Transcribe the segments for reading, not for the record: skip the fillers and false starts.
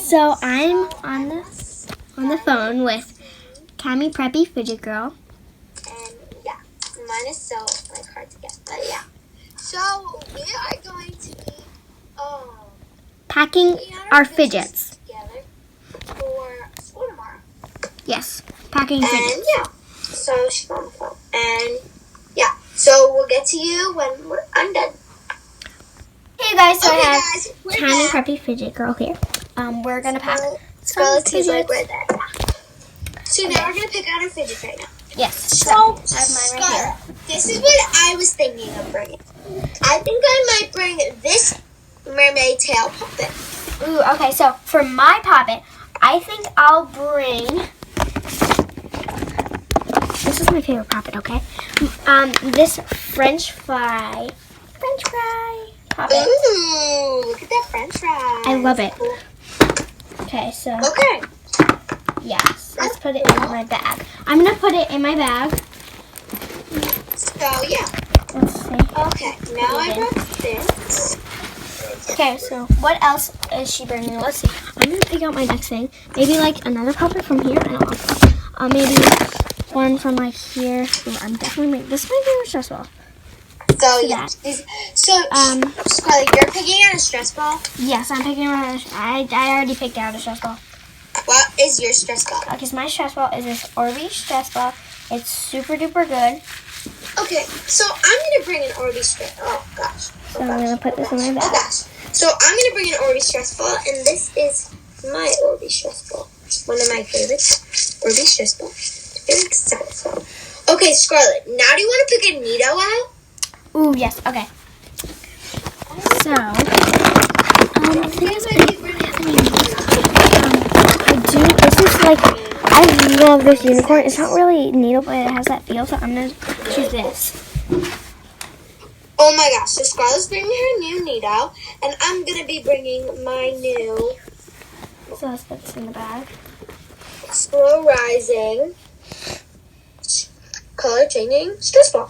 So I'm on the phone with Kammy, Preppy, Fidget Girl. And yeah, mine is so hard to get, but yeah. So we are going to be Packing our fidgets. Together for school tomorrow. Yes, packing And fidgets. yeah, so she's on the phone. And yeah, so we'll get to you when I'm done. Hey guys, so Okay, I guys, have we're Kammy, back. Preppy, Fidget Girl here. We're gonna pack Scarlet some seems like fidgets. we're there. So now we're gonna pick out our fidgets right now. Yes. So I have mine right here. Scarlet, this is what I was thinking of bringing. I think I might bring this mermaid tail puppet. Ooh, okay. So for my puppet, I think I'll bring. This is my favorite puppet. Okay. This French fry puppet. Ooh, look at that French fry. I love it. Cool. Okay, so Okay. yes, let's put it in my bag. I'm gonna put it in my bag. So yeah. Let's see. Okay. Now I brought this. Okay, so what else is she bringing? Let's see. I'm gonna pick out my next thing. Maybe like another puppet from here. I don't know. Maybe one from like here. Ooh, I'm definitely making this is my favorite stress ball. So yeah. Scarlett, you're picking out a stress ball. Yes, I'm picking out. I already picked out a stress ball. What is your stress ball? Because my stress ball is this Orbeez stress ball. It's super duper good. Okay, so I'm gonna bring an Orbeez stress. Oh gosh. So I'm gonna put this in my Oh bag. gosh. So I'm gonna bring an Orbeez stress ball, and this is my Orbeez stress ball. One of my favorites. Orbeez stress ball. Very excited. Okay, Scarlett. Now do you want to pick a Neato out? Ooh, yes. Okay. So, I do. This is like, I love this unicorn. It's not really needle, but it has that feel. So I'm gonna choose this. Oh my gosh! So Scarlett's bringing her new Neato, and I'm gonna be bringing my new So let's put this in the bag. slow rising, color changing stress ball.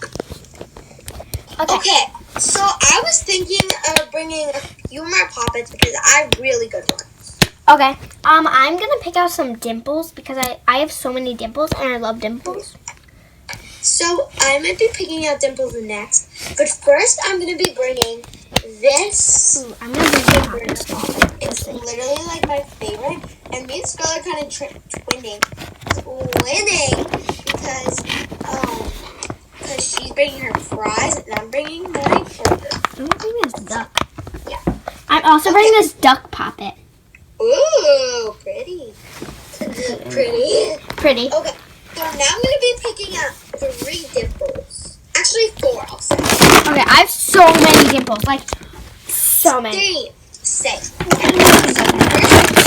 Okay, so I was thinking of bringing a few more poppets because I have really good ones. Okay. I'm gonna pick out some dimples because I have so many dimples and I love dimples. So I might be picking out dimples next, but first I'm gonna be bringing this. Ooh, I'm gonna bring the poppets. It's literally like my favorite, and me and Scarlett are kind of twinning because she's bringing her fries and I'm bringing my burger. I'm gonna bring this duck. Yeah. I'm also bringing this duck poppet. Ooh, pretty. Pretty. Okay, so now I'm going to be picking out 3 dimples. Actually, 4, I'll say. Okay, I have so many dimples. Like, so many. 6.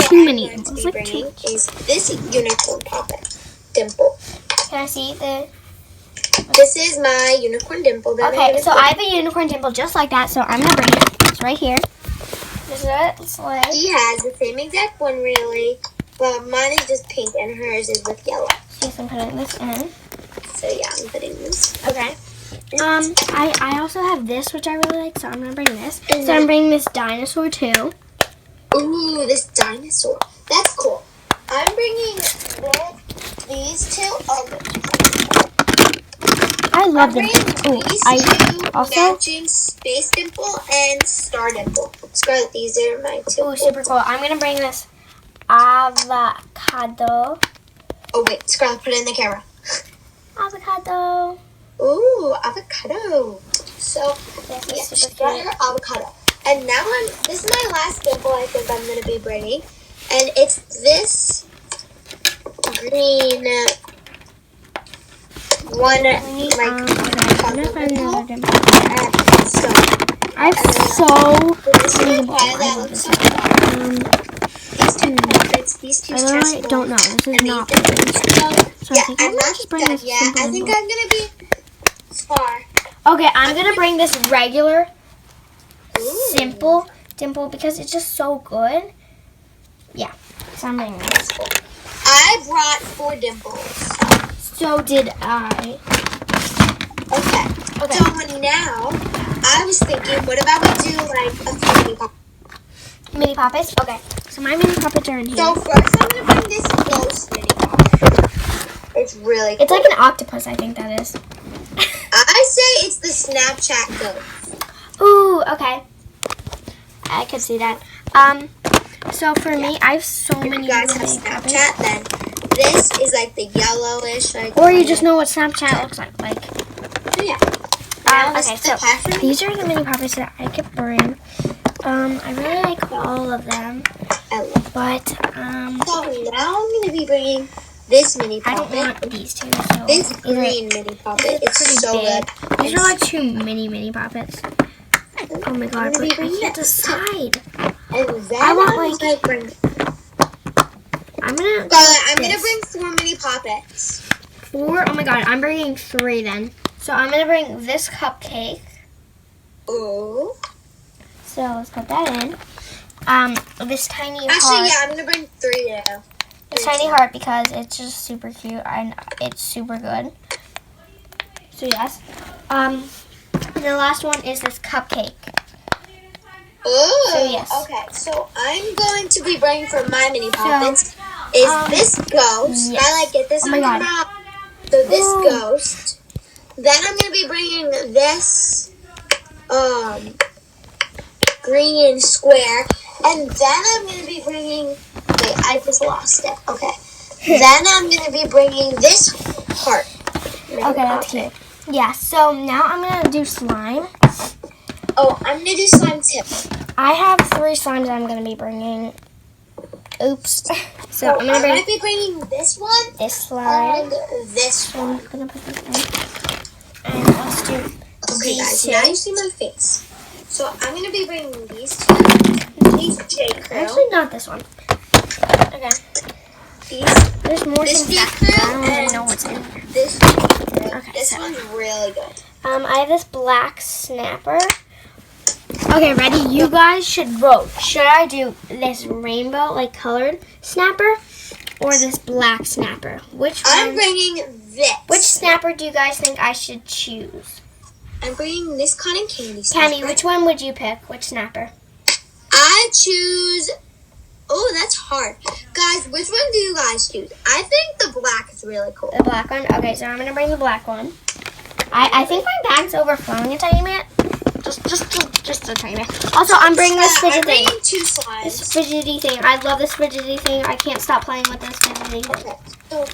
Too many I'm dimples. going to be bringing is this unicorn poppet dimple. Can I see the... This is my unicorn dimple. That Okay, so I have a unicorn dimple just like that, so I'm going to bring it. It's right here. This is it. It's like... She has the same exact one, really. But mine is just pink and hers is with yellow. Yes, I'm putting this in. So yeah, I'm putting this. Okay. I also have this, which I really like, so I'm going to bring this. So I'm bringing this dinosaur, too. Ooh, this dinosaur. That's cool. I'm bringing these 2. I love them. Ooh, These 2 matching space dimple and star dimple. Scarlett, these are my 2. Ooh, super cool. I'm going to bring this avocado. Oh, wait. Scarlett, put it in the camera. Avocado. Ooh, avocado. So, This yeah, is she super got cute. her avocado. And now this is my last dimple I think I'm going to be bringing. And it's this green one. I'm gonna find another dimple. I have so many dimples. I love this. These 2 I literally don't know. This is not. So I think I'm gonna just bring this simple I think dimple. I'm gonna be far. Okay, I'm gonna bring this regular, Ooh. simple dimple because it's just so good. Yeah, so I'm bringing this. I brought 4 dimples. So did I. Okay. So now, I was thinking, what about we do like a few Mini poppets? Okay. So my mini puppets are in here. So first I'm gonna bring this ghost mini puppet. It's really cool. It's like an octopus, I think that is. I say it's the Snapchat ghost. Ooh, okay. I could see that. So for me, I have so many. If you guys have mini Snapchat, puppets. then this is like the yellowish. Like, Or you just know what Snapchat looks like. yeah. Okay, so these are the mini puppets that I could bring. I really like all of them. But, So now I'm going to be bringing this mini I puppet. don't want these two. So This green mini puppet. It's so big. good. These are like two mini puppets. Oh my god, but I can't decide. And then I want, I'm like- going to bring... I'm gonna. I'm going to bring 4 mini puppets. 4? Oh my god, I'm bringing 3 then. So I'm gonna bring this cupcake. Ooh. So let's put that in. This tiny Actually, heart. yeah, I'm going to bring 3 now. This tiny heart because it's just super cute and it's super good. So yes. And the last one is this cupcake. Ooh. So, yes. Okay, so I'm going to be bringing for my mini puppets this ghost. yes. I like get this Oh on my God. camera. So this Ooh. ghost. Then I'm going to be bringing this green square. And then I'm going to be bringing... Wait, I just lost it. Okay. Then I'm going to be bringing this heart. Okay, that's cute. Yeah, so now I'm gonna do slime. Oh, I'm going to do slime tip. I have 3 slimes I'm gonna be bringing. Oops. So I'm gonna I bring might be bringing this one this slime. and this one. I'm gonna put this in. And let's do Okay, these guys, two. now you see my face. So I'm going to be bringing these 2. These J. Crew. Actually, not this one. Okay. There's more This things J. that I don't Crew even and know what's in here. this J. Crew. Okay, This so- one's really good. I have this black snapper. Okay, ready? You guys should vote. Should I do this rainbow, like colored snapper, or this black snapper? I'm bringing this. Which snapper do you guys think I should choose? I'm bringing this cotton candy snapper. Kammy, which one would you pick? Which snapper? I choose... Oh, that's hard. Guys, which one do you guys choose? I think the black is really cool. The black one? Okay, so I'm going to bring the black one. I think my bag's overflowing a tiny bit. Just a tiny bit. Also, I'm bringing this I'm fidget thing. bringing 2 slimes. This fidgety thing. I love this fidgety thing. I can't stop playing with this fidgety thing. Okay, so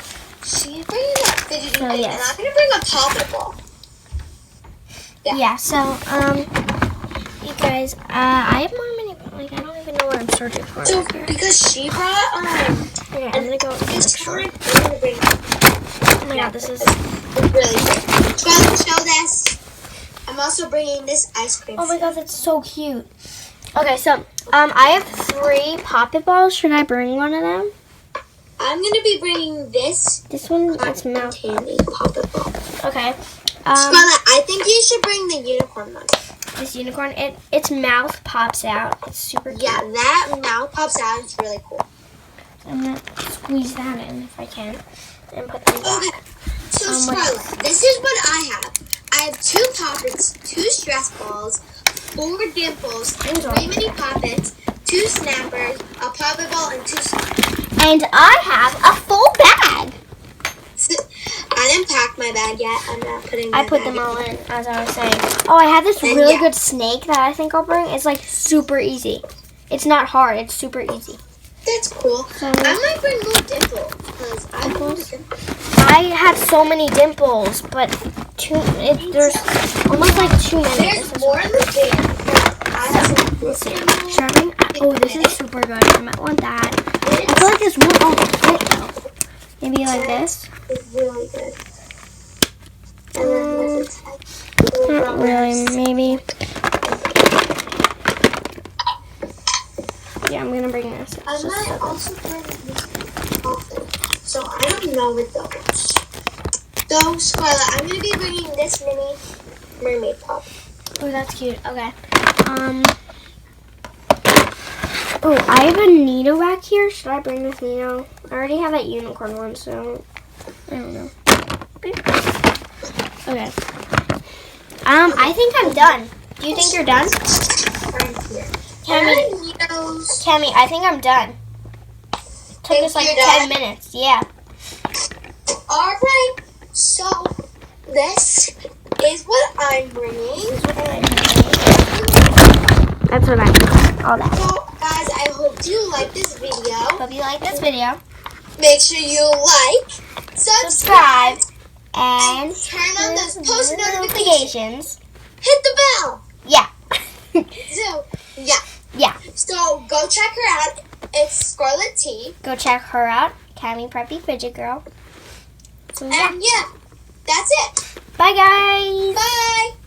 she's bringing that fidgety So, thing, yes. and I'm going to bring a poppet ball. Yeah, so, you guys, I have more mini, like, I don't even know where I'm searching for. So, because she brought, Okay, I'm gonna go. this one, I'm going to bring... Oh my god, this is. It's really good. Scarlett, show this. I'm also bringing this ice cream. Oh my god, that's so cute. Okay, so, I have 3 poppet balls. Should I bring one of them? I'm going to be bringing this This one, it's cotton mouth. candy poppet ball. Okay. Scarlett, I think you should bring the unicorn one. This unicorn, its mouth pops out. It's super cute. Yeah, that mouth pops out. It's really cool. I'm gonna squeeze that in if I can, and put them back. Okay, so what Scarlett, this is what I have. I have 2 poppets, 2 stress balls, 4 dimples, 3 mini poppets, 2 snappers, a poppet ball, and 2 slimes. And I have a full bag. I didn't pack my bag yet. I'm not putting my I put bag them all in, as I was saying. Oh, I have this And really yeah. good snake that I think I'll bring. It's like super easy. It's not hard. It's super easy. That's cool. So, I might bring more dimples because I want dimples. I have so many dimples, but there's almost like too many. There's more in the bag. I have Let's see. Should I bring? Oh, this is super good. I might want that. I feel like this won't all fit though. Maybe like this. It's really good. And then this is Not really. Maybe. Yeah, I'm gonna bring this. I might also bring this often. So I don't know with those. So Scarlett, I'm gonna be bringing this mini mermaid pop. Oh, that's cute. Okay. Oh, I have a Nito back here. Should I bring this Nito? I already have that unicorn one, so I don't know. Okay. I think I'm done. Do you think you're done? Right here. Kammy, videos. Kammy, I think I'm done. Took us like 10 minutes. Yeah. Alright, so this is what I'm bringing. That's what I'm doing. All that. So, guys, I hope you like this video. Hope you like this video. Make sure you like, subscribe, and turn on those post notifications. notifications. Hit the bell. Yeah. So, yeah. Yeah. So, go check her out. It's Scarlet T. Go check her out. Kammy, Preppy, Fidget Girl. So, yeah. And yeah, that's it. Bye, guys. Bye.